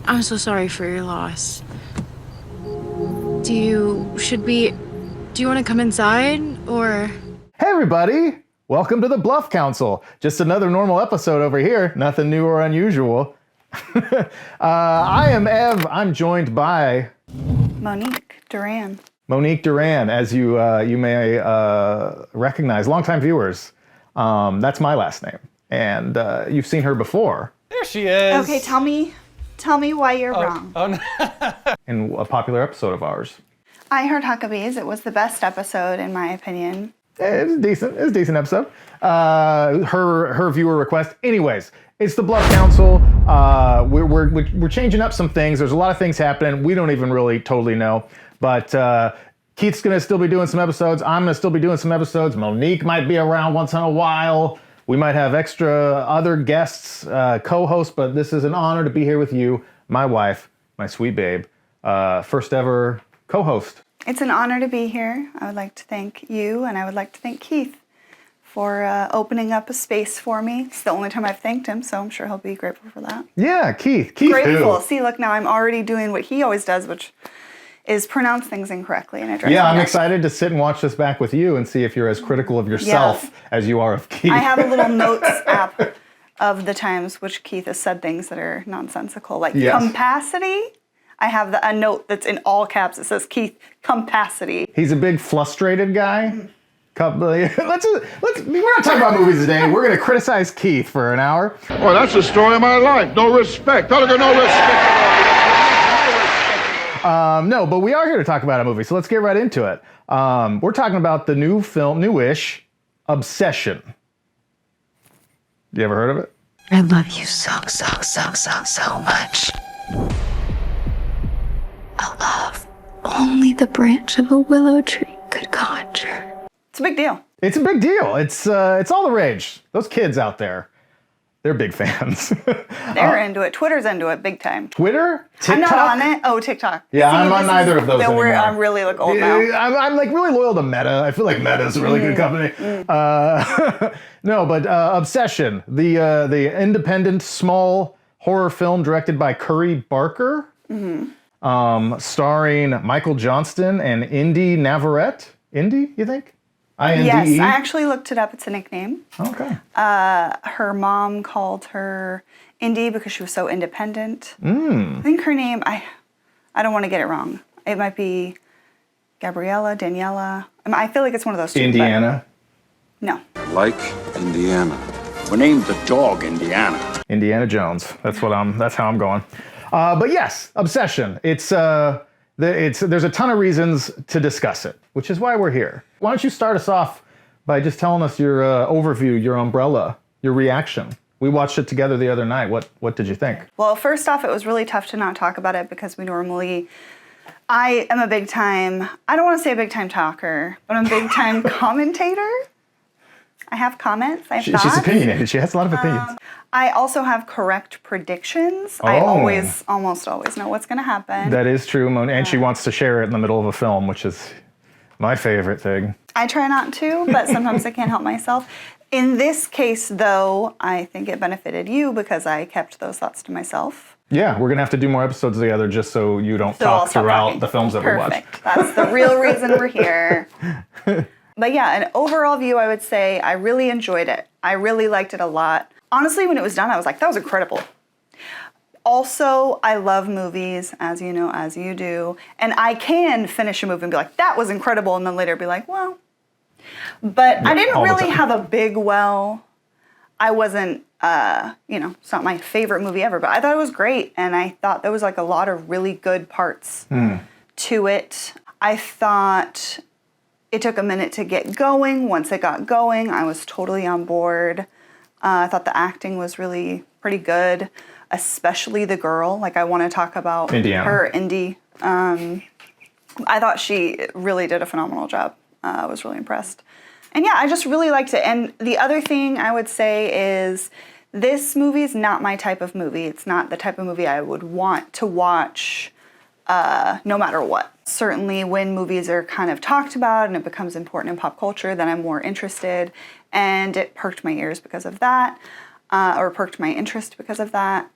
I'm so sorry for your loss. Do you want to come inside, or? Hey everybody! Welcome to the Bluff Council. Just another normal episode over here. Nothing new or unusual. I am Ev. I'm joined by... Monique Duran. Monique Duran, as you may recognize, longtime viewers. That's my last name. And you've seen her before. There she is. Okay, tell me why you're wrong. Oh, no. In a popular episode of ours. I heard Huckabees. It was the best episode, in my opinion. It was decent. It was a decent episode. Her viewer request. Anyways, it's the Bluff Council. We're changing up some things. There's a lot of things happening. We don't even really totally know. But Keith's gonna still be doing some episodes. I'm gonna still be doing some episodes. Monique might be around once in a while. We might have extra other guests, co-hosts. But this is an honor to be here with you, my wife, my sweet babe, first ever co-host. It's an honor to be here. I would like to thank you, and I would like to thank Keith for opening up a space for me. It's the only time I've thanked him, so I'm sure he'll be grateful for that. Yeah, Keith Grateful. who? See, look, now I'm already doing what he always does, which is pronounce things incorrectly and address Yeah, I'm them. excited to sit and watch this back with you and see if you're as critical of yourself as you are of Keith. I have a little notes app of the times which Keith has said things that are nonsensical, like compacity. I have a note that's in all caps. It says, Keith, compacity. He's a big frustrated guy. We're not talking about movies today. We're going to criticize Keith for an hour. Well, that's the story of my life. No respect. No respect. No, but we are here to talk about a movie, so let's get right into it. We're talking about the new film, newish, Obsession. You ever heard of it? I love you so much. A love only the branch of a willow tree could conjure. It's a big deal. It's a big deal. It's all the rage. Those kids out there, they're big fans. They're into it. Twitter's into it big time. Twitter? TikTok? I'm not on it. Oh, TikTok. Yeah, I'm on neither of those anymore. I'm really old now. I'm like really loyal to Meta. I feel like Meta's a really good company. No, but Obsession, the independent small horror film directed by Curry Barker, starring Michael Johnston and Inde Navarette. Inde, you think? I-N-D-E? Yes, I actually looked it up. It's a nickname. Okay. Her mom called her Inde because she was so independent. I think her name, I don't want to get it wrong. It might be Gabriella, Daniela. I feel like it's one of those two. Indiana? No. Like Indiana. We named the dog Indiana. Indiana Jones. That's how I'm going. But yes, Obsession. There's a ton of reasons to discuss it, which is why we're here. Why don't you start us off by just telling us your overview, your umbrella, your reaction. We watched it together the other night. What did you think? Well, first off, it was really tough to not talk about it because I am a big time, I don't want to say a big time talker, but I'm a big time commentator. I have comments, I have thoughts. She's opinionated. She has a lot of opinions. I also have correct predictions. I almost always know what's going to happen. That is true, and she wants to share it in the middle of a film, which is my favorite thing. I try not to, but sometimes I can't help myself. In this case, though, I think it benefited you because I kept those thoughts to myself. Yeah, we're going to have to do more episodes together just so you don't talk throughout the films that we watch. Perfect. That's the real reason we're here. But yeah, an overall view, I would say I really enjoyed it. I really liked it a lot. Honestly, when it was done, I was like, that was incredible. Also, I love movies, as you know, as you do. And I can finish a movie and be like, that was incredible. And then later be like, well. But I didn't really have a big well. I wasn't, it's not my favorite movie ever. But I thought it was great. And I thought there was like a lot of really good parts to it. I thought it took a minute to get going. Once it got going, I was totally on board. I thought the acting was really pretty good, especially the girl. Like, I want to talk about her, Inde. I thought she really did a phenomenal job. I was really impressed. And yeah, I just really liked it. And the other thing I would say is this movie is not my type of movie. It's not the type of movie I would want to watch no matter what. Certainly when movies are kind of talked about and it becomes important in pop culture, then I'm more interested. And it perked my ears because of that, or perked my interest because of that.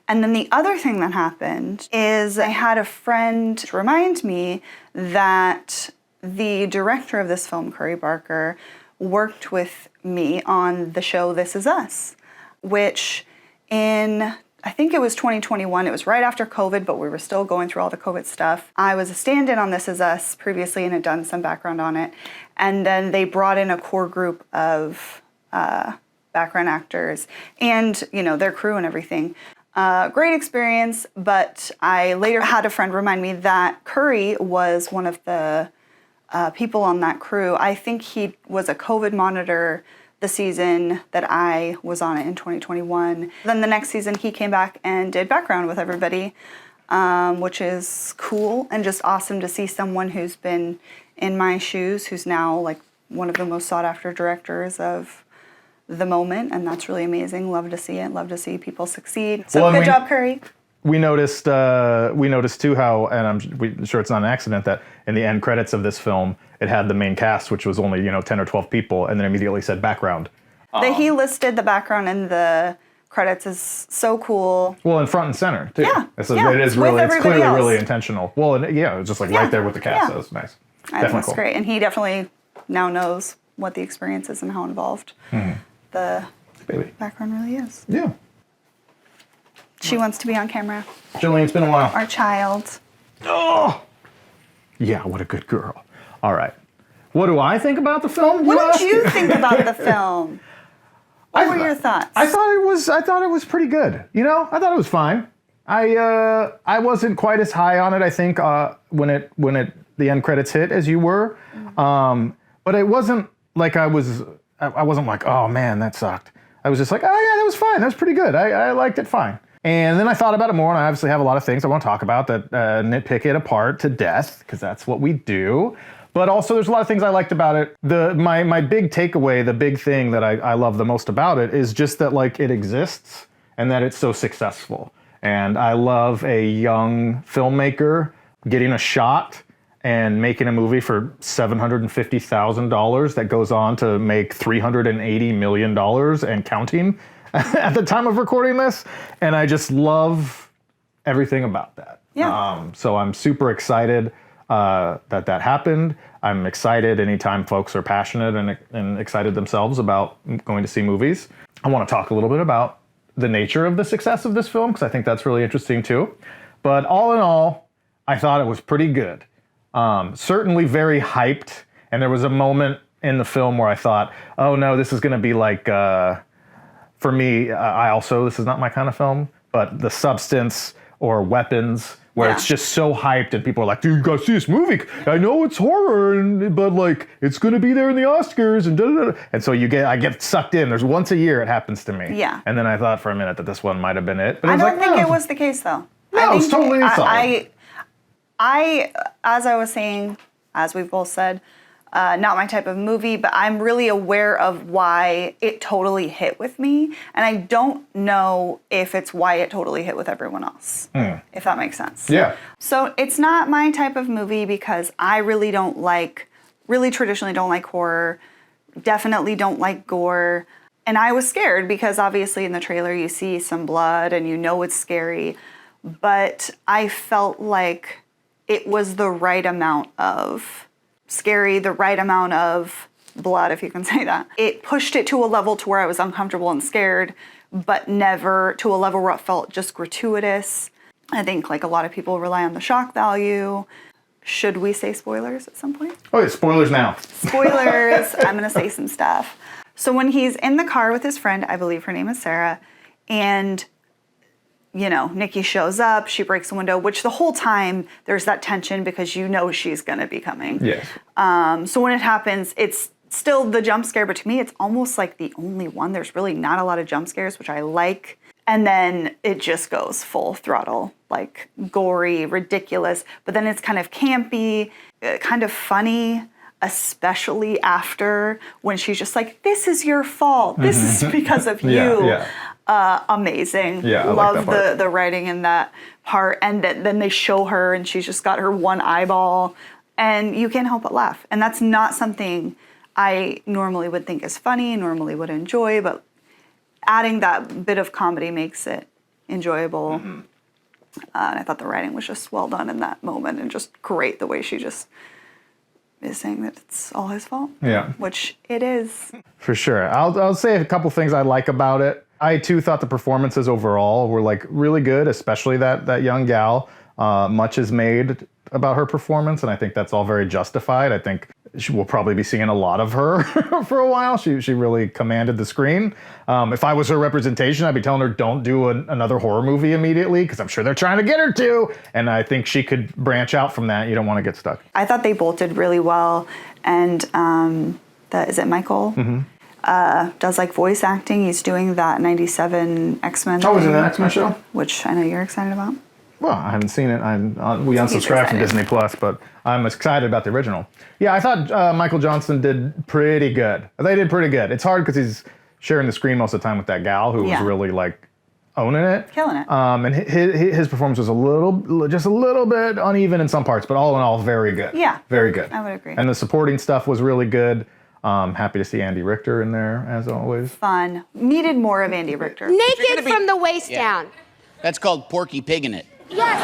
And then the other thing that happened is I had a friend remind me that the director of this film, Curry Barker, worked with me on the show This Is Us, which I think it was 2021. It was right after COVID, but we were still going through all the COVID stuff. I was a stand-in on This Is Us previously and had done some background on it. And then they brought in a core group of background actors and, their crew and everything. Great experience, but I later had a friend remind me that Curry was one of the people on that crew. I think he was a COVID monitor the season that I was on it in 2021. Then the next season he came back and did background with everybody, which is cool and just awesome to see someone who's been in my shoes, who's now like one of the most sought after directors of the moment, and that's really amazing. Love to see it. Love to see people succeed. So good job, Curry. We noticed too how, and I'm sure it's not an accident, that in the end credits of this film, it had the main cast, which was only 10 or 12 people, and then immediately said background. He listed the background in the credits is so cool. Well, in front and center too. Yeah, it is really, it's clearly else. really intentional. Well, and, it's just like right there with the cast. So it's nice. I think that's great, and he definitely now knows what the experience is and how involved the background really is. Yeah. She wants to be on camera. Jillian, it's been a while. Our child. Oh! Yeah, what a good girl. All right. What do I think about the film? What did you think about the film? What were your thoughts? I thought it was pretty good. I thought it was fine. I wasn't quite as high on it, I think, when the end credits hit as you were. But it wasn't like I wasn't like, oh man, that sucked. I was just like, oh yeah, that was fine. That was pretty good. I liked it fine. And then I thought about it more, and I obviously have a lot of things I want to talk about that nitpick it apart to death, because that's what we do. But also there's a lot of things I liked about it. My big takeaway, the big thing that I love the most about it is just that like it exists and that it's so successful. And I love a young filmmaker getting a shot and making a movie for $750,000 that goes on to make $380 million and counting at the time of recording this. And I just love everything about that. Yeah. So I'm super excited that happened. I'm excited anytime folks are passionate and excited themselves about going to see movies. I want to talk a little bit about the nature of the success of this film, because I think that's really interesting too. But all in all, I thought it was pretty good. Certainly very hyped, and there was a moment in the film where I thought, oh no, this is going to be like, for me, this is not my kind of film, but The Substance or Weapons, where it's just so hyped and people are like, dude, you gotta see this movie. I know it's horror, but like, it's gonna be there in the Oscars and da-da-da. And so I get sucked in. There's once a year it happens to me. Yeah. And then I thought for a minute that this one might have been it. But I don't think it was the case though. No, it's totally solid. As I was saying, as we've both said, not my type of movie, but I'm really aware of why it totally hit with me. And I don't know if it's why it totally hit with everyone else, if that makes sense. Yeah. So it's not my type of movie because I really traditionally don't like horror, definitely don't like gore. And I was scared because obviously in the trailer you see some blood and it's scary. But I felt like it was the right amount of scary, the right amount of blood, if you can say that. It pushed it to a level to where I was uncomfortable and scared, but never to a level where it felt just gratuitous. I think like a lot of people rely on the shock value. Should we say spoilers at some point? Oh yeah, spoilers now. Spoilers, I'm gonna say some stuff. So when he's in the car with his friend, I believe her name is Sarah, and Nikki shows up, she breaks the window, which the whole time there's that tension because she's going to be coming. Yes. So when it happens, it's still the jump scare, but to me, it's almost like the only one. There's really not a lot of jump scares, which I like. And then it just goes full throttle, like gory, ridiculous, but then it's kind of campy, kind of funny, especially after when she's just like, this is your fault. This is because of you. Yeah. Amazing. Yeah, I love like that part. the writing in that part. And then they show her and she's just got her one eyeball and you can't help but laugh. And that's not something I normally would think is funny, normally would enjoy, but adding that bit of comedy makes it enjoyable. And I thought the writing was just well done in that moment, and just great the way she just is saying that it's all his fault. Yeah. Which it is. For sure. I'll say a couple things I like about it. I too thought the performances overall were like really good, especially that young gal. Much is made about her performance, and I think that's all very justified. I think we'll probably be seeing a lot of her for a while. She really commanded the screen. If I was her representation, I'd be telling her don't do another horror movie immediately, because I'm sure they're trying to get her to. And I think she could branch out from that. You don't want to get stuck. I thought they both did really well, and is it Michael? Does like voice acting. He's doing that 97 X-Men Oh, thing, is it an X-Men show? which I know you're excited about. Well, I haven't seen it. We unsubscribed from Disney Plus, but I'm excited about the original. Yeah, I thought Michael Johnston did pretty good. They did pretty good. It's hard because he's sharing the screen most of the time with that gal who was really like owning it, killing it. And his performance was just a little bit uneven in some parts, but all in all, very good. Yeah, very good. I would agree. And the supporting stuff was really good. Happy to see Andy Richter in there as always. Fun. Needed more of Andy Richter. Naked from the waist down. That's called Porky Piggin' It. Yes.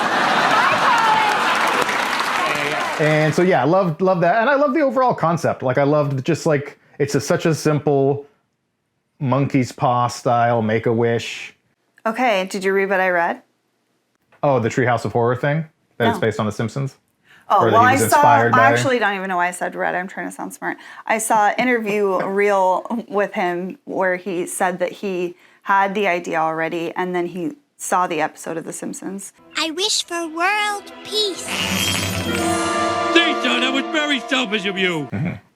And so yeah, I loved that, and I love the overall concept. Like I loved just like it's such a simple monkey's paw style Make-A-Wish. Okay, did you read what I read? Oh, the Treehouse of Horror thing that it's No. based on The Simpsons. Oh, Or that well, he I was saw. inspired I by? actually don't even know why I said read. I'm trying to sound smart. I saw an interview reel with him where he said that he had the idea already, and then he saw the episode of The Simpsons. I wish for world peace. Tita, that was very selfish of you.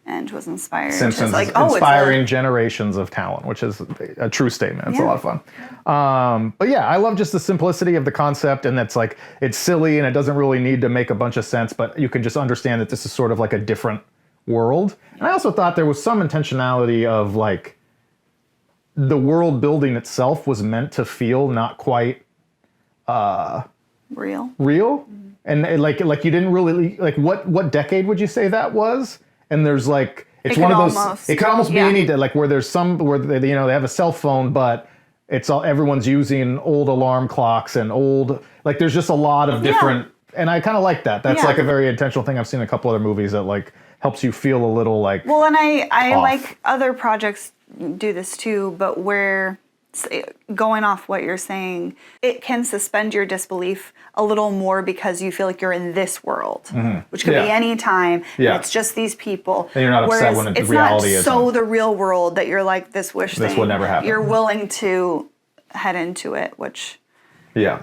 And was inspired. Simpsons It's like, inspiring generations of talent, which is a true statement. It's a lot of fun. But yeah, I love just the simplicity of the concept, and that's like, it's silly and it doesn't really need to make a bunch of sense, but you can just understand that this is sort of like a different world. And I also thought there was some intentionality of like, the world building itself was meant to feel not quite real. And like you didn't really like what decade would you say that was? And there's like it's It one could of those. almost- It could almost be yeah. any like where there's some where they have a cell phone, but it's all everyone's using old alarm clocks and old like there's just a lot of different. And I kind of like that. That's Yeah. like a very intentional thing. I've seen a couple other movies that like helps you feel a little like. Well, and I off. like other projects do this too, but where going off what you're saying, it can suspend your disbelief a little more because you feel like you're in this world, which could be any time. Yeah. And it's just these people. And you're not upset Whereas when the it's reality not isn't. so the real world that you're like this wish This thing. would never happen. You're willing to head into it, which Yeah.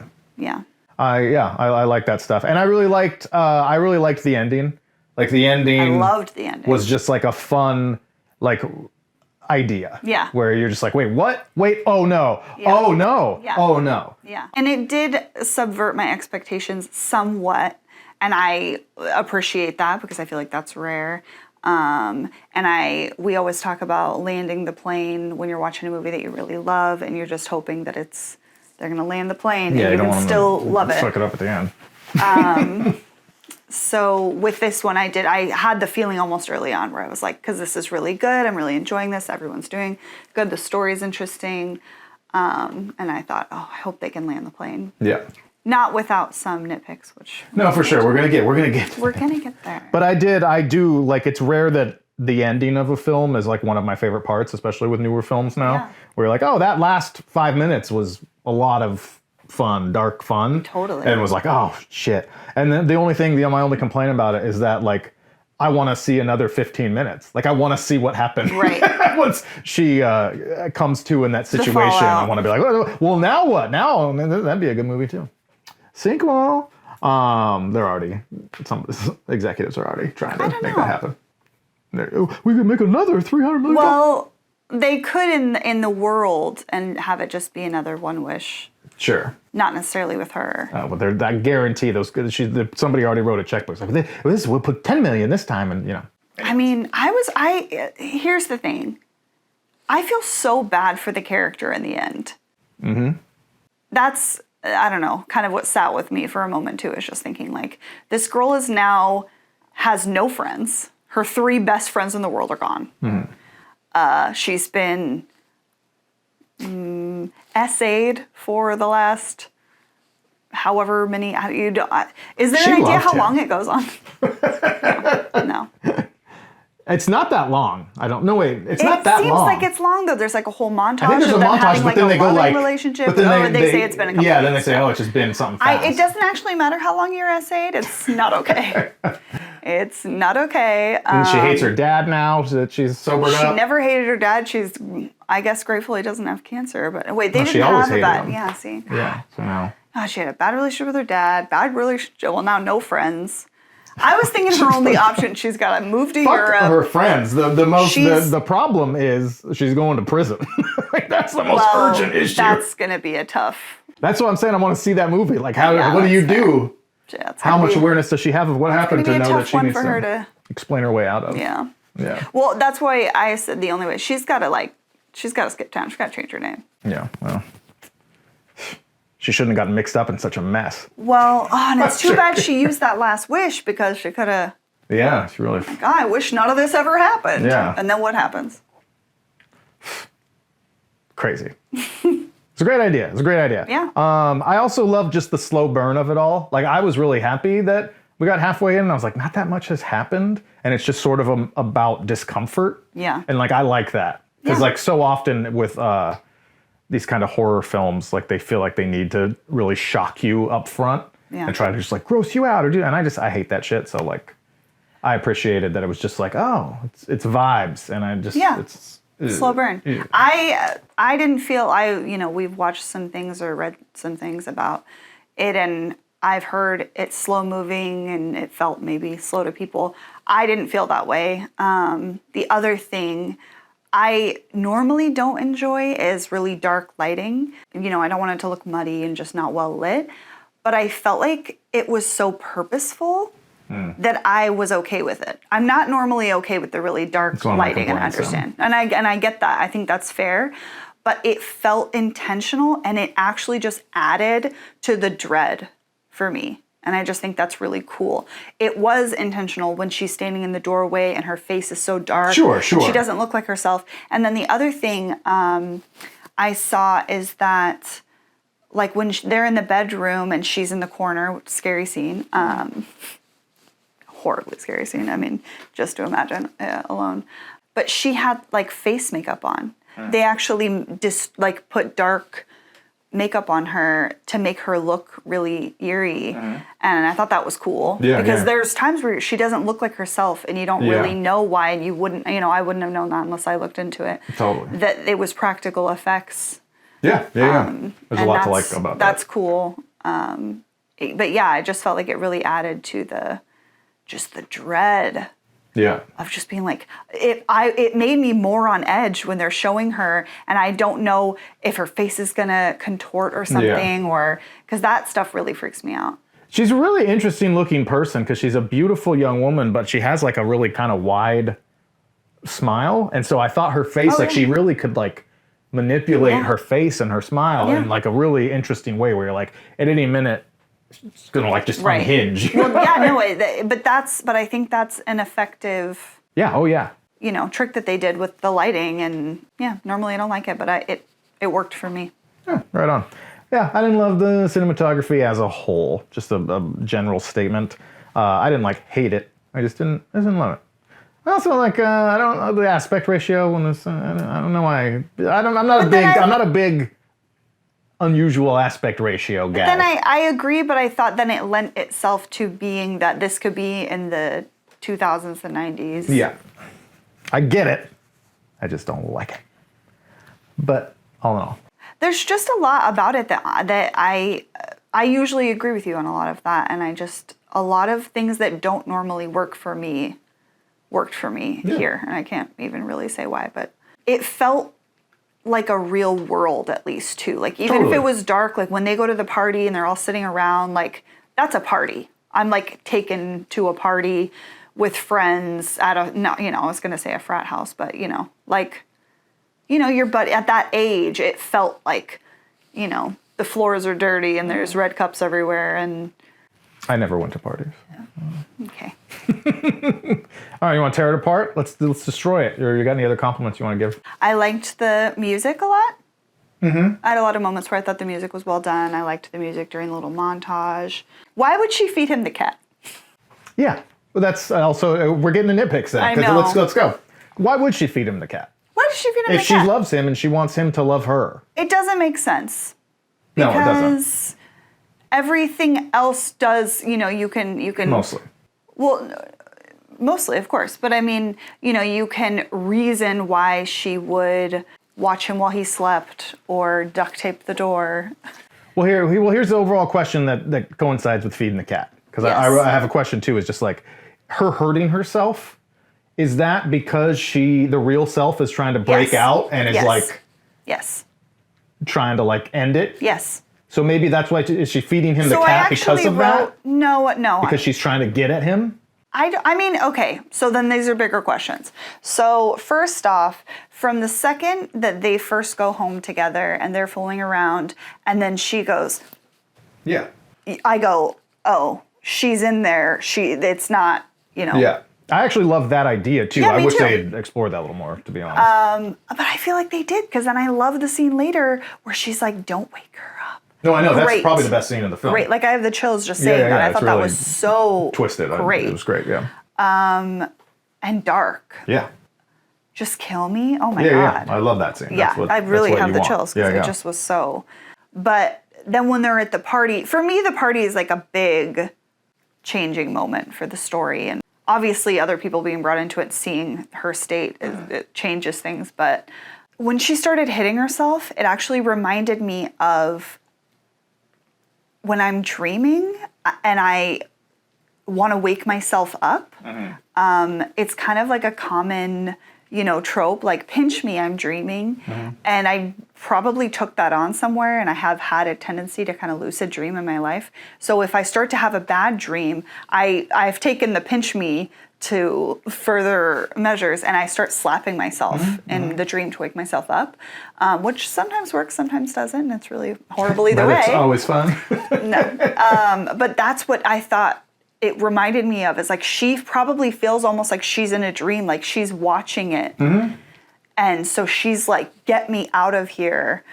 I like that stuff, and I really liked the ending. Like the ending, I loved the ending. was just like a fun like idea. Yeah. Where you're just like, wait, what? Wait, oh no, Yeah. oh no, Yeah. oh no. Yeah. And it did subvert my expectations somewhat. And I appreciate that because I feel like that's rare. And we always talk about landing the plane when you're watching a movie that you really love and you're just hoping that they're going to land the plane Yeah, and you don't can want still them to love fuck it. it up at the end. So with this one, I had the feeling almost early on where I was like, because this is really good. I'm really enjoying this. Everyone's doing good. The story's interesting. And I thought, oh, I hope they can land the plane. Yeah. Not without some nitpicks, which No, for sure. We're gonna get. we're gonna get there. But I do like. It's rare that the ending of a film is like one of my favorite parts, especially with newer films now. Yeah. Where you're like, oh, that last 5 minutes was a lot of fun, dark fun. Totally. And it was like, oh shit. And then my only complaint about it is that like, I want to see another 15 minutes. Like I want to see what happened. Right. Once she comes to in that situation, I fallout. want to be like, well, now what? Now that'd be a good movie too. Sequel. They're already, some executives are already trying to make that happen. We could make another $300 million. Well, they could in the world and have it just be another One Wish. Sure. Not necessarily with her. But I guarantee somebody already wrote a checkbook. Like, we'll put $10 million this time, and you know. I mean, here's the thing. I feel so bad for the character in the end. Mm-hmm. That's, I don't know, kind of what sat with me for a moment too, is just thinking like, this girl has no friends. Her 3 best friends in the world are gone. Mm-hmm. She's been essayed for the last however many. Is there She an idea loved how him. long it goes on? No. It's not that long. I don't know. Wait, it's not that It long. seems like it's long though. There's like a whole montage I think there's of a them montage, having but like then a they go loving like relationship. But then they say it's been a couple yeah. days. Then they say, oh, it's just been something fast. It doesn't actually matter how long you're essayed. It's not okay. It's not okay. And she hates her dad now so that she's sobered She up. never hated her dad. She's, I guess, grateful he doesn't have cancer. But wait, they No, didn't she always have a hated bad. him. Yeah, see. Yeah. So now. Oh, she had a bad relationship with her dad. Bad relationship. Well, now no friends. I was thinking her only option. She's got to move to Fuck Europe. her friends. She's- The problem is she's going to prison. Like, that's the most Well, urgent issue. that's gonna be a tough. That's what I'm saying. I want to see that movie. Like, how? Yeah, what do you that's fair. do? Yeah, it's How gonna much be- awareness does she have of what happened gonna to be a know that tough she one needs for her to to- explain her way out of? Yeah. Yeah. Well, that's why I said the only way. She's got to skip town. She's got to change her name. Yeah. Well, she shouldn't have gotten mixed up in such a mess. Well, and it's too bad she used that last wish because she could have. Yeah. She really. God, I wish none of this ever happened. Yeah. And then what happens? Crazy. It's a great idea. It's a great idea. Yeah. I also love just the slow burn of it all. Like, I was really happy that we got halfway in and I was like, not that much has happened. And it's just sort of about discomfort. Yeah. And like, I like that. Because Yeah. like so often with these kind of horror films, like they feel like they need to really shock you up front Yeah. and try to just like gross you out or do. And I hate that shit. So like, I appreciated that it was just like, oh, it's vibes. And I just, Yeah. it's Slow burn. Yeah. I didn't feel we've watched some things or read some things about it, and I've heard it's slow moving and it felt maybe slow to people. I didn't feel that way. The other thing I normally don't enjoy is really dark lighting. I don't want it to look muddy and just not well lit, but I felt like it was so purposeful that I was okay with it. I'm not normally okay with the really dark one of my lighting, and I complaints, yeah. understand. And I get that. I think that's fair. But it felt intentional, and it actually just added to the dread for me. And I just think that's really cool. It was intentional when she's standing in the doorway and her face is so dark. Sure. And she doesn't look like herself. And then the other thing I saw is that, like, when they're in the bedroom and she's in the corner, scary scene, horribly scary scene. I mean, just to imagine alone. But she had like face makeup on. They actually just like put dark makeup on her to make her look really eerie. And I thought that was cool. Yeah, because yeah. there's times where she doesn't look like herself and you don't Yeah. really know why, and you wouldn't, I wouldn't have known that unless I looked into it. Totally. That it was practical effects. Yeah. There's a And lot to like about that. That's cool. But yeah, I just felt like it really added to the dread Yeah. of just being like, it made me more on edge when they're showing her, and I don't know if her face is gonna contort or something, or because that stuff really freaks me out. She's a really interesting looking person because she's a beautiful young woman, but she has like a really kind of wide smile. And so I thought her face, like she really could like manipulate her face and her smile in like a really interesting way where you're like, at any minute, it's gonna like just unhinge. Well, yeah, no, but I think that's an effective, Yeah. Oh yeah. trick that they did with the lighting, and yeah, normally I don't like it, but it worked for me. Yeah. Right on. Yeah. I didn't love the cinematography as a whole. Just a general statement. I didn't like hate it. I didn't love it. I also like I don't know the aspect ratio when this. I don't know why. I'm not a big unusual aspect ratio guy. Then I agree, but I thought then it lent itself to being that this could be in the 2000s and 90s. Yeah. I get it. I just don't like it. But all in all. There's just a lot about it that I usually agree with you on a lot of that, and a lot of things that don't normally work for me worked for me here, and I can't even really say why, but it felt like a real world at least too. Like even if it was dark, like when they go to the party and they're all sitting around, like that's a party. I'm like taken to a party with friends at I was gonna say a frat house, but but at that age it felt like, the floors are dirty and there's red cups everywhere, and I never went to parties. okay. All right, you want to tear it apart? Let's destroy it. Or you got any other compliments you want to give? I liked the music a lot. I had a lot of moments where I thought the music was well done. I liked the music during the little montage. Why would she feed him the cat? Yeah. Well, that's also, we're getting the nitpicks then. I know. Let's go. Why would she feed him the cat? Why did she feed him If the she cat? loves him and she wants him to love her. It doesn't make sense. No, it doesn't. Because everything else does, you can... Mostly. Well, mostly, of course. But I mean, you can reason why she would watch him while he slept or duct tape the door. Well, here's the overall question that coincides with feeding the cat. Because Yes. I have a question too, is just like, her hurting herself, is that because the real self is trying to break Yes. out and is Yes. like Yes. trying to like end it? Yes. So maybe that's why, is she feeding him the So I cat actually because of wrote... that? No. Because she's trying to get at him? I mean, okay, so then these are bigger questions. So first off, from the second that they first go home together and they're fooling around, and then she goes, Yeah. I go, oh, she's in there. It's not, Yeah. I actually love that idea too. Yeah, I me wish too. they had explored that a little more, to be honest. But I feel like they did, because then I love the scene later where she's like, don't wake her up. No, I know. That's Great. probably the best scene in the film. Great. Like, I have the chills just saying yeah, that. I it's thought that really was so Twisted. great. It was great, yeah. And dark. Yeah. Just kill me. Oh my Yeah. God. I love that scene. Yeah, I really have the chills because Yeah. it just was so. But then when they're at the party, for me, the party is like a big changing moment for the story. And obviously, other people being brought into it, seeing her state, it changes things. But when she started hitting herself, it actually reminded me of when I'm dreaming and I want to wake myself up. It's kind of like a common, trope, like pinch me, I'm dreaming. And I probably took that on somewhere, and I have had a tendency to kind of lucid dream in my life. So if I start to have a bad dream, I've taken the pinch me to further measures, and I start slapping myself in the dream to wake myself up, which sometimes works, sometimes doesn't, and it's really horrible either way. It's always fun. But that's what I thought it reminded me of. Is like she probably feels almost like she's in a dream, like she's watching it. And so she's like, get me out of here.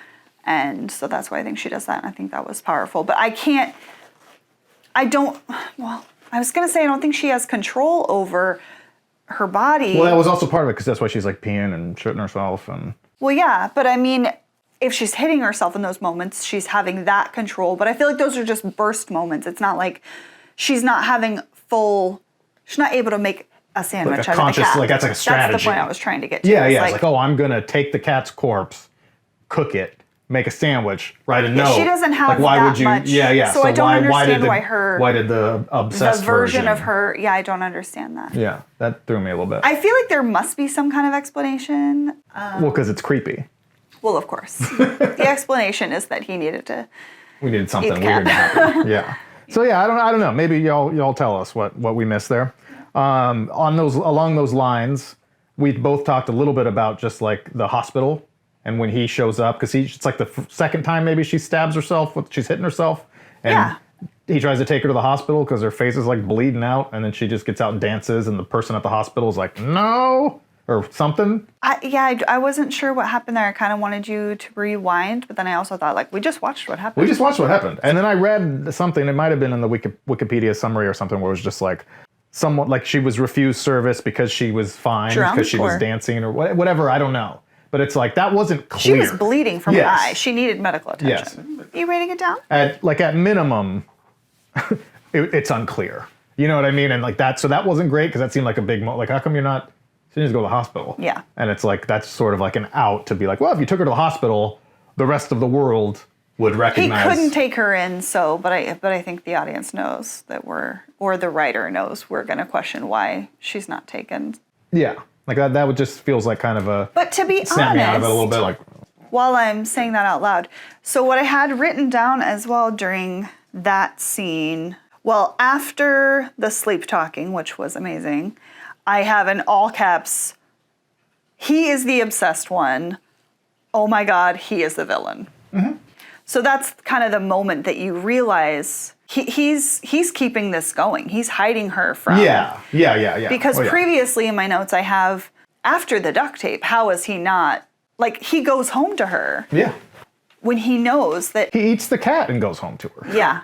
And so that's why I think she does that. And I think that was powerful. But I was going to say, I don't think she has control over her body. Well, that was also part of it, because that's why she's like peeing and shitting herself. And Well, yeah, but I mean, if she's hitting herself in those moments, she's having that control. But I feel like those are just burst moments. It's not like she's not having she's not able to make a sandwich Like a out conscious- of the cat. like that's like a strategy. That's the point I was trying to get to. yeah, It's it's like, oh, I'm going to take the cat's corpse, cook it, make a sandwich, write a note. she doesn't have like, why that would you? much. Yeah. So I don't understand why did the obsessed the version of her, yeah, I don't understand that. Yeah, that threw me a little bit. I feel like there must be some kind of explanation. Well, because it's creepy. Well, of course. The explanation is that he needed to. We needed something Eat the weird to cat. happen. Yeah. So yeah, I don't know. Maybe y'all tell us what we missed there. Along those lines, we both talked a little bit about just like the hospital and when he shows up, because it's like the second time maybe she stabs herself, she's hitting herself, and Yeah. he tries to take her to the hospital because her face is like bleeding out, and then she just gets out and dances, and the person at the hospital is like, no, or something. I wasn't sure what happened there. I kind of wanted you to rewind, but then I also thought, like, we just watched what happened. We just watched what happened. And then I read something, it might have been in the Wikipedia summary or something, where it was just like, somewhat like she was refused service because she was fine, Drunk, because she was or- dancing or whatever, I don't know. But it's like, that wasn't clear. She was bleeding from her Yes. eye. She needed medical attention. You writing it down? At minimum, it's unclear. You know what I mean? And like that, so that wasn't great, because that seemed like a big, like, how come you're not, she needs to go to the hospital. Yeah. And it's like, that's sort of like an out to be like, well, if you took her to the hospital, the rest of the world would He recognize. couldn't take her in, but I think the audience knows that or the writer knows we're going to question why she's not taken. Yeah. Like that would just feels like kind of a, But to be snap me out of it a little honest, bit, like, while I'm saying that out loud, so what I had written down as well during that scene, well, after the sleep talking, which was amazing, I have in all caps, he is the obsessed one. Oh my God, he is the villain. Mm-hmm. So that's kind of the moment that you realize he's keeping this going. He's hiding her from. yeah. Because Oh, yeah. previously in my notes I have, after the duct tape, how is he not, like, he goes home to her. Yeah. when he knows that. He eats the cat and goes home to her. Yeah.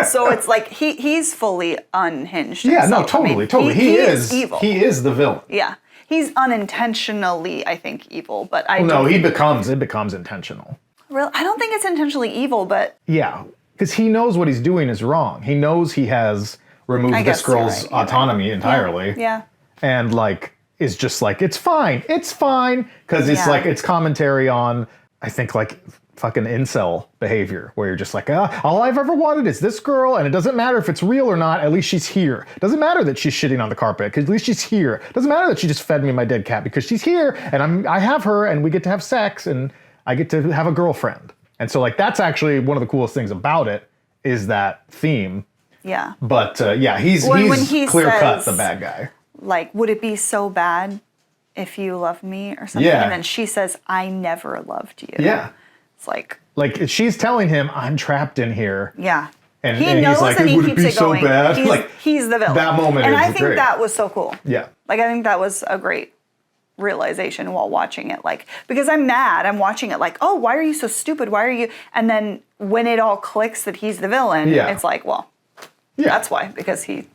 So it's like he's fully unhinged. Yeah, himself. totally. He is evil. He is the villain. Yeah. He's unintentionally, I think, evil, but it becomes intentional. Well, I don't think it's intentionally evil, but yeah, because he knows what he's doing is wrong. He knows he has removed this girl's autonomy entirely. Yeah. And like is just like it's fine, because it's like it's commentary on I think like fucking incel behavior where you're just like, all I've ever wanted is this girl, and it doesn't matter if it's real or not, at least she's here. It doesn't matter that she's shitting on the carpet, because at least she's here. It doesn't matter that she just fed me my dead cat, because she's here, and I have her, and we get to have sex, and I get to have a girlfriend. And so like that's actually one of the coolest things about it, is that theme. Yeah. But he's clear-cut the bad guy. Like, would it be so bad if you loved me or something? Yeah. And then she says, I never loved you. Yeah. It's like she's telling him, I'm trapped in here. Yeah. And he and knows he's like, and he would it keeps be it so going. bad? He's the villain. That moment and is I think great. that was so cool. Yeah. Like, I think that was a great realization while watching it. Like, because I'm mad. I'm watching it like, oh, why are you so stupid? Why are you? And then when it all clicks that he's the villain, it's like, well, that's why. Because he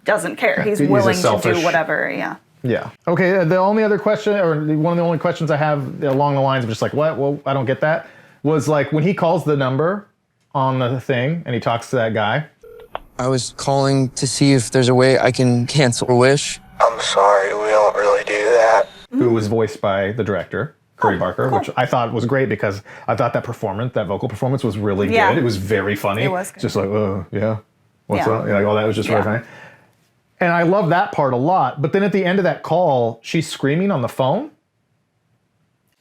doesn't care. He's willing to do whatever. Yeah. Yeah. Okay. The only other question, or one of the only questions I have along the lines of just like, what? Well, I don't get that. Was like when he calls the number on the thing and he talks to that guy. I was calling to see if there's a way I can cancel a wish. I'm sorry, we don't really do that. Who was voiced by the director, Curry Barker, which I thought was great because I thought that vocal performance was really good. It was very funny. It was good. Just like, what's up? Like all that was just really funny. And I love that part a lot. But then at the end of that call, she's screaming on the phone.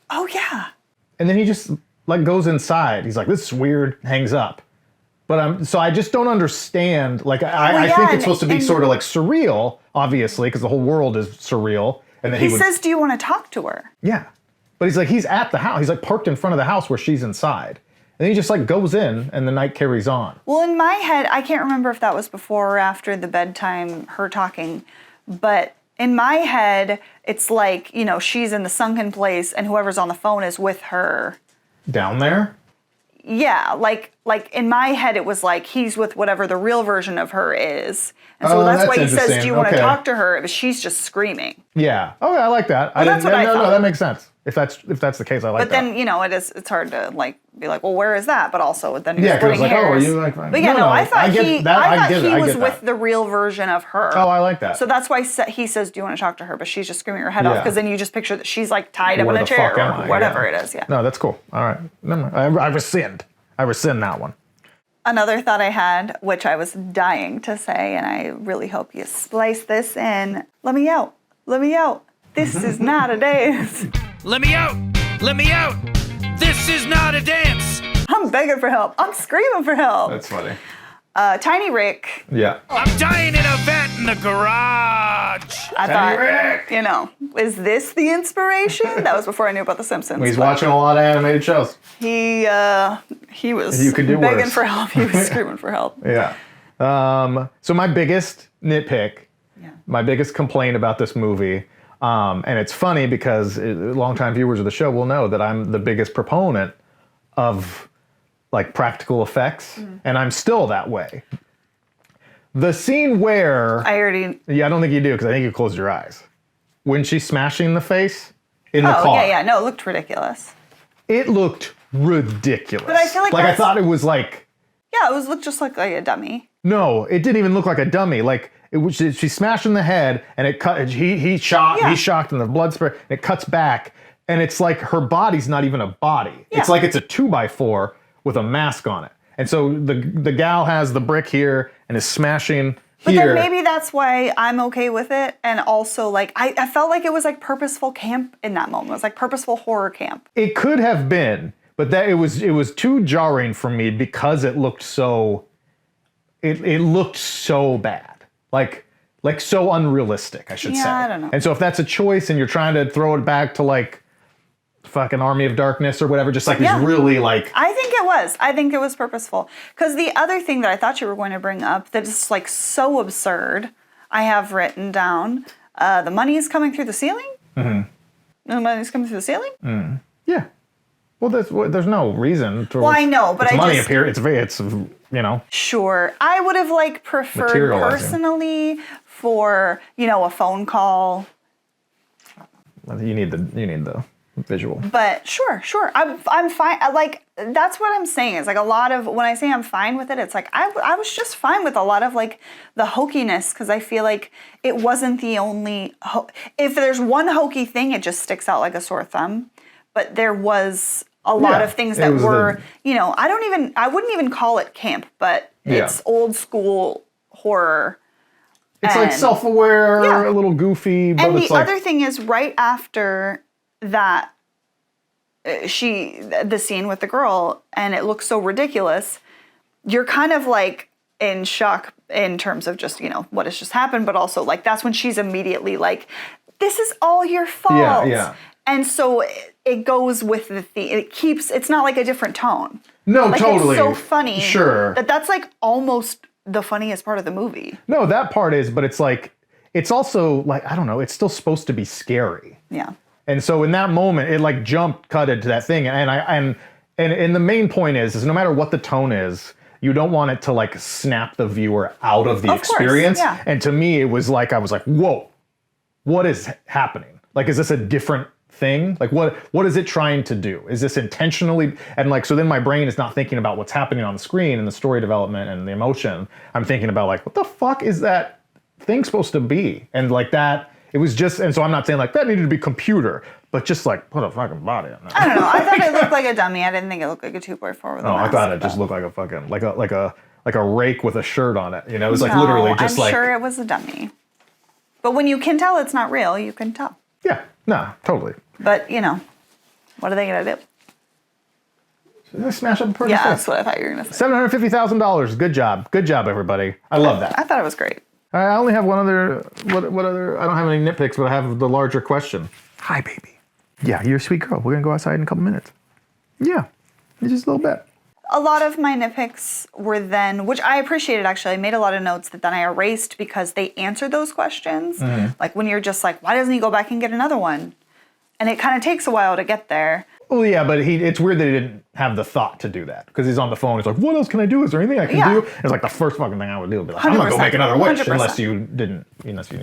Oh, yeah. And then he just like goes inside. He's like, this is weird, hangs up. But so I just don't understand. Like, I think it's supposed to be sort of like surreal, obviously, because the whole world is surreal. And then he says, do you want to talk to her? Yeah. But he's like, he's at the house. He's like parked in front of the house where she's inside. And then he just like goes in and the night carries on. Well, in my head, I can't remember if that was before or after the bedtime, her talking. But in my head, it's like, she's in the sunken place and whoever's on the phone is with her. Down there? Yeah, like in my head, it was like he's with whatever the real version of her is. And so that's why he says, do you want to talk to her? But she's just screaming. Yeah. Okay, I like that. Well, that's what I thought. No, that makes sense. If that's the case, I like that. But then, it's hard to like be like, well, where is that? But also then you're because splitting like, hairs. are you like? But yeah, I thought he was with that. the real version of her. Oh, I like that. So that's why he says, do you want to talk to her? But she's just screaming her head off because then you just picture that she's like tied up in a chair or whatever it is. Yeah. No, that's cool. All right. I rescind that one. Another thought I had, which I was dying to say, and I really hope you splice this in. Let me out. Let me out. This is not a dance. Let me out. Let me out. This is not a dance. I'm begging for help. I'm screaming for help. That's funny. Tiny Rick. Yeah. I'm dying in a vat in the garage. I thought, is this the inspiration? That was before I knew about The Simpsons. He's watching a lot of animated shows. He was begging for help. He was screaming for help. Yeah. So my biggest nitpick, my biggest complaint about this movie, and it's funny because longtime viewers of the show will know that I'm the biggest proponent of like practical effects, and I'm still that way. The scene where I don't think you do because I think you closed your eyes when she's smashing the face in the car. Oh yeah, no, it looked ridiculous. It looked ridiculous. But I feel like I thought it was like it looked just like a dummy. No, it didn't even look like a dummy. Like it was, she smashed in the head and it cut. He's shocked and the blood spray. And it cuts back and it's like her body's not even a body. Yeah. It's like it's a 2x4 with a mask on it. And so the gal has the brick here and is smashing But here. then maybe that's why I'm okay with it. And also, like, I felt like it was like purposeful camp in that moment. It was like purposeful horror camp. It could have been, but that it was too jarring for me because it looked so. It looked so bad, like so unrealistic, I should say. I don't know. And so if that's a choice and you're trying to throw it back to like fucking Army of Darkness or whatever, just like these really like. I think it was purposeful. Because the other thing that I thought you were going to bring up that is like so absurd, I have written down, the money is coming through the ceiling? Mm-hmm. The money's coming through the ceiling? Yeah. Well, there's no reason to. Well, I know, but it's I money just appear. It's Sure, I would have like preferred Materializing. personally for a phone call. You need the visual. But sure, I'm fine. Like that's what I'm saying. It's like a lot of when I say I'm fine with it, it's like I was just fine with a lot of like the hokiness because I feel like it wasn't the only. If there's one hokey thing, it just sticks out like a sore thumb. But there was a lot of things that were, I wouldn't even call it camp, but it's old school horror. It's like self-aware, a little goofy. But And it's the like, other thing is right after that, the scene with the girl, and it looks so ridiculous, you're kind of like in shock in terms of just, what has just happened, but also like that's when she's immediately like, this is all your fault. Yeah. And so it goes with the theme. It's not like a different tone. No, like, totally. It's so funny. Sure. That's like almost the funniest part of the movie. No, that part is, but it's like, it's also like, I don't know, it's still supposed to be scary. Yeah. And so in that moment, it like cutted to that thing. And the main point is no matter what the tone is, you don't want it to like snap the viewer out of the experience. Course, yeah. And to me, it was like, I was like, whoa, what is happening? Like, is this a different thing? Like, what is it trying to do? Is this intentionally? And like, so then my brain is not thinking about what's happening on the screen and the story development and the emotion. I'm thinking about like, what the fuck is that thing supposed to be? And like that, it was just, and so I'm not saying like that needed to be computer, but just like put a fucking body on that. I don't know. I thought it looked like a dummy. I didn't think it looked like a 2x4 with a No, I mask, thought it just looked like a fucking, like a rake with a shirt on it. You know, it was like literally just I'm like. sure it was a dummy. But when you can tell it's not real, you can tell. Yeah, no, totally. But, what are they going to do? Smash up a person's Yeah, face. that's what I thought you were going to say. $750,000. Good job, everybody. I love that. I thought it was great. I only have one other. What other? I don't have any nitpicks, but I have the larger question. Hi, baby. Yeah, you're a sweet girl. We're gonna go outside in a couple minutes. Yeah, just a little bit. A lot of my nitpicks were then, which I appreciated actually. I made a lot of notes that then I erased because they answered those questions. Mm-hmm. Like when you're just like, why doesn't he go back and get another one? And it kind of takes a while to get there. Well, yeah, but it's weird that he didn't have the thought to do that because he's on the phone. He's like, "What else can I do? Is there anything I can do?" It's like the first fucking thing I would do would be like, "I'm gonna go make another wish," 100%. unless you knew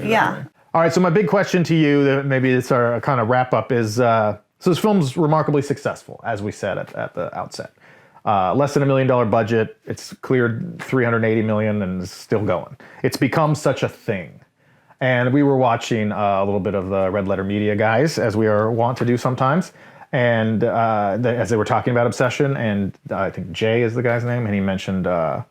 Yeah. that. All right. So my big question to you, that maybe it's our kind of wrap up, is so this film's remarkably successful, as we said at the outset. Less than $1 million budget. It's cleared $380 million and is still going. It's become such a thing. And we were watching a little bit of the Red Letter Media guys, as we are wont to do sometimes. And as they were talking about Obsession, and I think Jay is the guy's name, and he mentioned I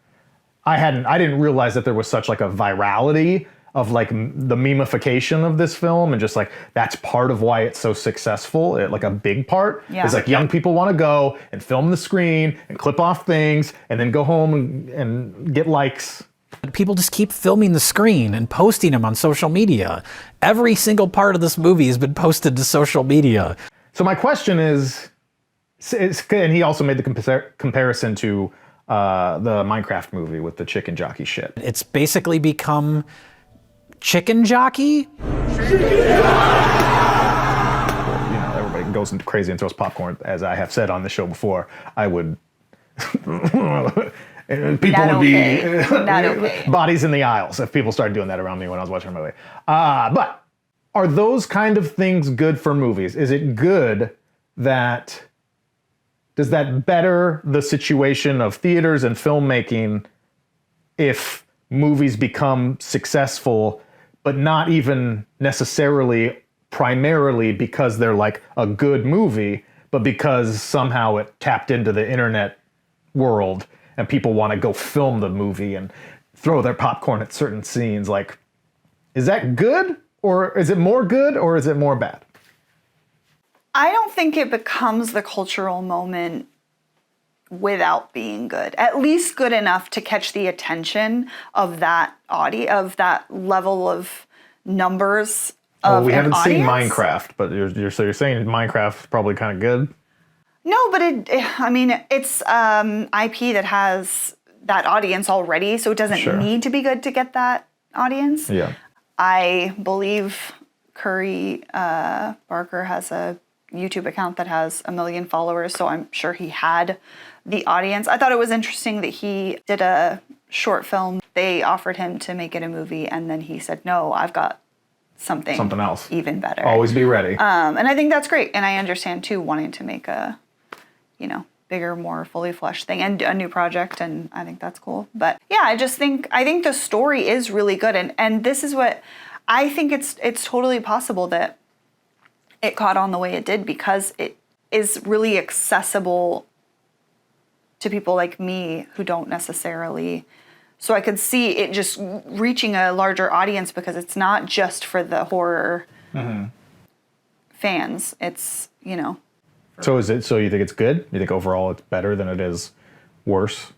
didn't realize that there was such like a virality of like the meme-ification of this film, and just like that's part of why it's so successful. Like a big part is like young people want to go and film the screen and clip off things, and then go home and get likes. People just keep filming the screen and posting them on social media. Every single part of this movie has been posted to social media. So my question is, and he also made the comparison to the Minecraft movie with the chicken jockey shit. It's basically become chicken jockey. Everybody goes crazy and throws popcorn, as I have said on the show before. I would. People would be not okay. Bodies in the aisles if people started doing that around me when I was watching a movie. But are those kind of things good for movies? Is it good that, does that better the situation of theaters and filmmaking if movies become successful, but not even necessarily primarily because they're like a good movie, but because somehow it tapped into the internet world and people want to go film the movie and throw their popcorn at certain scenes? Like, is that good? Or is it more good, or is it more bad? I don't think it becomes the cultural moment without being good. At least good enough to catch the attention of that of that level of numbers of we haven't seen audience. Minecraft, but you're saying Minecraft's probably kind of good? No, but it's IP that has that audience already, so it doesn't need to be good to get that audience. Yeah. I believe Curry Barker has a YouTube account that has 1 million followers, so I'm sure he had the audience. I thought it was interesting that he did a short film. They offered him to make it a movie, and then he said, no, I've got something else even better. Always be ready. And I think that's great. And I understand too, wanting to make a, bigger, more fully fleshed thing and a new project. And I think that's cool. But yeah, I think the story is really good. And this is what I think it's totally possible that it caught on the way it did because it is really accessible to people like me who don't necessarily. So I could see it just reaching a larger audience because it's not just for the horror fans. It's, So you think it's good? You think overall it's better than it is worse?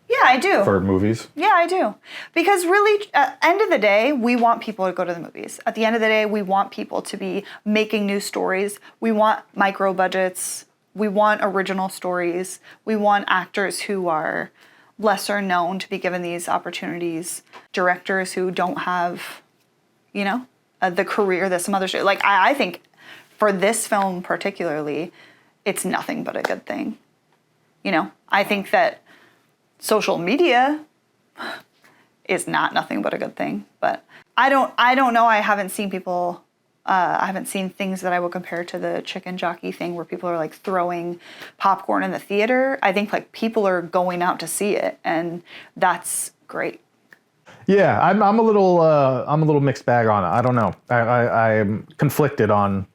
Yeah, I do. For movies? Yeah, I do. Because really, at the end of the day, we want people to go to the movies. At the end of the day, we want people to be making new stories. We want micro budgets. We want original stories. We want actors who are lesser known to be given these opportunities. Directors who don't have, the career that some others do. Like, I think for this film particularly, it's nothing but a good thing. I think that social media is not nothing but a good thing, but I don't know. I haven't seen people. I haven't seen things that I would compare to the chicken jockey thing where people are like throwing popcorn in the theater. I think like people are going out to see it, and that's great. Yeah, I'm a little mixed bag on it. I don't know. I'm conflicted on.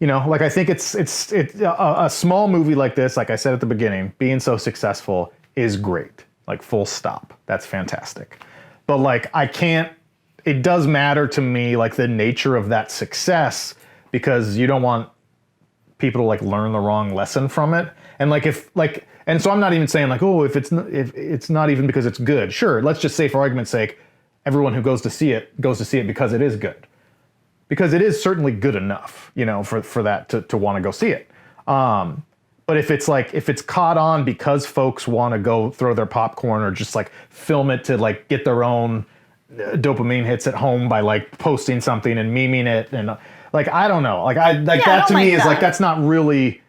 I think it's a small movie like this. Like I said at the beginning, being so successful is great. Like full stop. That's fantastic. But like it does matter to me like the nature of that success because you don't want people to like learn the wrong lesson from it. And and so I'm not even saying like, oh, if it's not even because it's good. Sure, let's just say for argument's sake, everyone who goes to see it because it is good. Because it is certainly good enough, for that to want to go see it. But if it's caught on because folks want to go throw their popcorn or just like film it to like get their own dopamine hits at home by like posting something and memeing it and like I don't know, that to me is like that's not really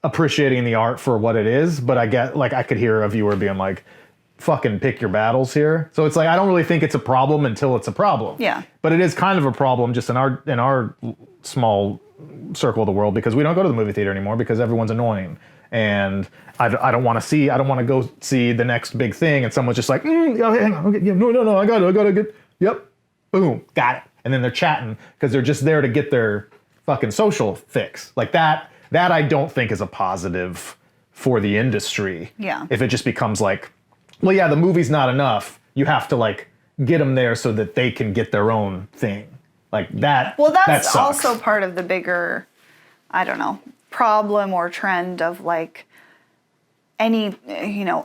appreciating the art for what it is. But I get like I could hear a viewer being like, fucking pick your battles here. So it's like I don't really think it's a problem until it's a problem. Yeah. But it is kind of a problem just in our small circle of the world because we don't go to the movie theater anymore because everyone's annoying. And I don't want to go see the next big thing and someone's just like, hang on, okay, yeah, no, I gotta get, yep, boom, got it. And then they're chatting because they're just there to get their fucking social fix. Like that I don't think is a positive for the industry. Yeah. If it just becomes like, well, yeah, the movie's not enough. You have to like get them there so that they can get their own thing. Like that. Well, that's that sucks. also part of the bigger, I don't know, problem or trend of like any,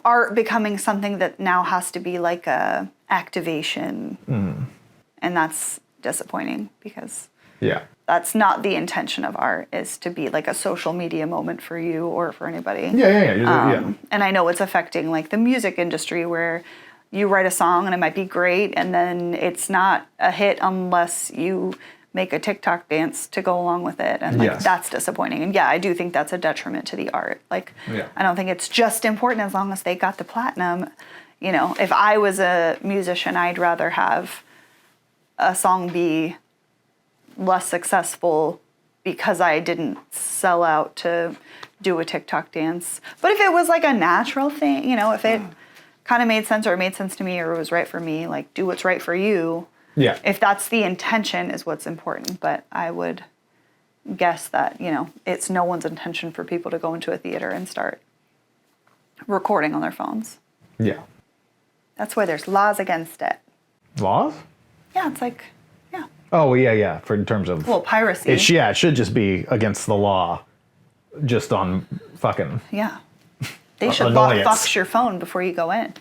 art becoming something that now has to be like a activation. And that's disappointing because that's not the intention of art, is to be like a social media moment for you or for anybody. Yeah. And I know it's affecting like the music industry where you write a song and it might be great and then it's not a hit unless you make a TikTok dance to go along with it. And like that's disappointing. And yeah, I do think that's a detriment to the art. Like I don't think it's just important as long as they got the platinum. If I was a musician, I'd rather have a song be less successful because I didn't sell out to do a TikTok dance. But if it was like a natural thing, if it kind of made sense or it made sense to me or it was right for me, like do what's right for you. Yeah. If that's the intention is what's important. But I would guess that, it's no one's intention for people to go into a theater and start recording on their phones. Yeah. That's why there's laws against it. Laws? Yeah, it's like, Oh, yeah. In terms of... Well, piracy. It should just be against the law. Just on fucking... Yeah. They should box your phone before you go in.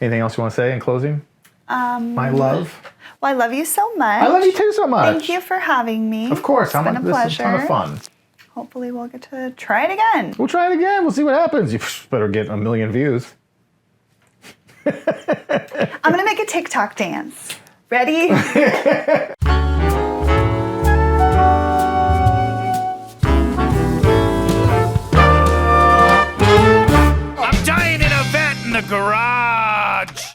Anything else you want to say in closing? My love. Well, I love you so much. I love you too so much. Thank you for having me. Of course. It's been a pleasure. This is a ton of fun. Hopefully we'll get to try it again. We'll try it again. We'll see what happens. You better get 1 million views. I'm going to make a TikTok dance. Ready? the garage.